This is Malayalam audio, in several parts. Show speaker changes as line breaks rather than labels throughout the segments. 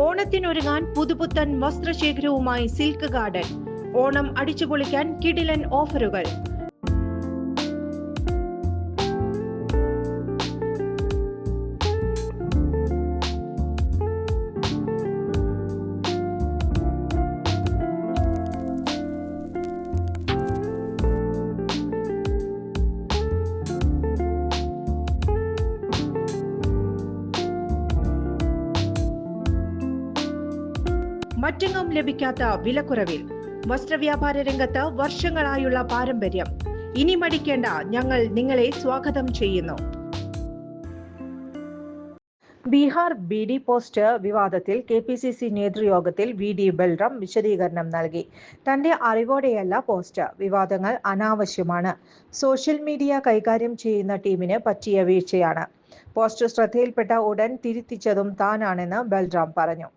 ഓണത്തിനൊരുങ്ങാൻ പുതുപുത്തൻ വസ്ത്രശേഖരവുമായി സിൽക്ക് ഗാർഡൻ. ഓണം അടിച്ചുപൊളിക്കാൻ കിടിലൻ ഓഫറുകൾ. മറ്റെങ്ങും ലഭിക്കാത്ത വിലക്കുറവിൽ വസ്ത്രവ്യാപാര രംഗത്ത് വർഷങ്ങളായുള്ള പാരമ്പര്യം. ഇനി മടിക്കേണ്ട, ഞങ്ങൾ നിങ്ങളെ സ്വാഗതം ചെയ്യുന്നു. ബീഹാർ BD പോസ്റ്റ് വിവാദത്തിൽ KPCC നേതൃയോഗത്തിൽ VD ബൽറാം വിശദീകരണം നൽകി. തന്റെ അറിവോടെയല്ല പോസ്റ്റ്. വിവാദങ്ങൾ അനാവശ്യമാണ്. സോഷ്യൽ മീഡിയ കൈകാര്യം ചെയ്യുന്ന ടീമിന് പറ്റിയ വീഴ്ചയാണ്. പോസ്റ്റ് ശ്രദ്ധയിൽപ്പെട്ട ഉടൻ തിരുത്തിച്ചതും താനാണെന്ന് ബൽറാം പറഞ്ഞു.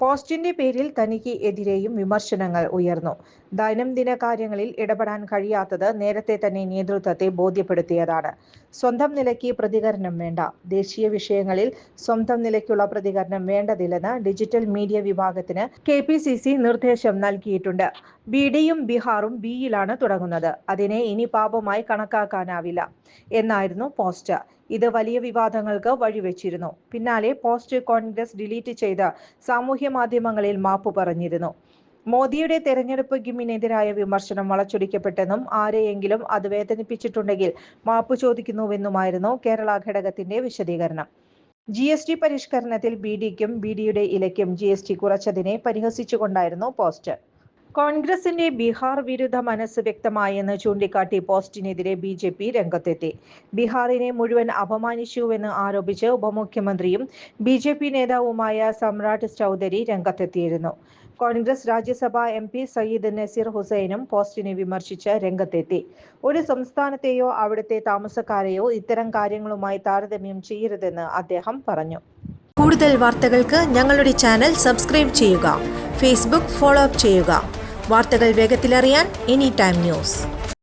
പോസ്റ്റിന്റെ പേരിൽ തനിക്ക് എതിരെയും വിമർശനങ്ങൾ ഉയർന്നു. ദൈനംദിന കാര്യങ്ങളിൽ ഇടപെടാൻ കഴിയാത്തത് നേരത്തെ തന്നെ നേതൃത്വത്തെ ബോധ്യപ്പെടുത്തിയതാണ്. സ്വന്തം നിലയ്ക്ക് പ്രതികരണം വേണ്ട. ദേശീയ വിഷയങ്ങളിൽ സ്വന്തം നിലയ്ക്കുള്ള പ്രതികരണം വേണ്ടതില്ലെന്ന് ഡിജിറ്റൽ മീഡിയ വിഭാഗത്തിന് KPCC നിർദ്ദേശം നൽകിയിട്ടുണ്ട്. BDയും ബീഹാറും Bയിലാണ് തുടങ്ങുന്നത്. അതിനെ ഇനി പാപമായി കണക്കാക്കാനാവില്ല എന്നായിരുന്നു പോസ്റ്റ്. ഇത് വലിയ വിവാദങ്ങൾക്ക് വഴിവെച്ചിരുന്നു. പിന്നാലെ പോസ്റ്റ് കോൺഗ്രസ് ഡിലീറ്റ് ചെയ്ത് സാമൂഹ്യ മാധ്യമങ്ങളിൽ മാപ്പ് പറഞ്ഞിരുന്നു. മോദിയുടെ തെരഞ്ഞെടുപ്പ് ഗിമ്മിനെതിരായ വിമർശനം വളച്ചൊടിക്കപ്പെട്ടെന്നും ആരെയെങ്കിലും അത് വേദനിപ്പിച്ചിട്ടുണ്ടെങ്കിൽ മാപ്പ് ചോദിക്കുന്നുവെന്നുമായിരുന്നു കേരള ഘടകത്തിന്റെ വിശദീകരണം. GST പരിഷ്കരണത്തിൽ BDക്കും BDയുടെ ഇലയ്ക്കും GST കുറച്ചതിനെ പരിഹസിച്ചുകൊണ്ടായിരുന്നു പോസ്റ്റ്. കോൺഗ്രസിന്റെ ബീഹാർ വിരുദ്ധ മനസ്സ് വ്യക്തമായെന്ന് ചൂണ്ടിക്കാട്ടി പോസ്റ്റിനെതിരെ BJP രംഗത്തെത്തി. ബീഹാറിനെ മുഴുവൻ അപമാനിച്ചുവെന്ന് ആരോപിച്ച് ഉപമുഖ്യമന്ത്രിയും BJP നേതാവുമായ സമ്രാട്ട് ചൗധരി രംഗത്തെത്തിയിരുന്നു. കോൺഗ്രസ് രാജ്യസഭാ MP സയ്യിദ് നസീർ ഹുസൈനും പോസ്റ്റിനെ വിമർശിച്ച് രംഗത്തെത്തി. ഒരു സംസ്ഥാനത്തെയോ അവിടുത്തെ താമസക്കാരെയോ ഇത്തരം കാര്യങ്ങളുമായി താരതമ്യം ചെയ്യരുതെന്ന് അദ്ദേഹം പറഞ്ഞു. കൂടുതൽ വാർത്തകൾക്ക് ഞങ്ങളുടെ ചാനൽ സബ്സ്ക്രൈബ് ചെയ്യുക. Facebook ഫോളോ അപ്പ് ചെയ്യുക. വാർത്തകൾ വേഗത്തിലറിയാൻ Anytime News.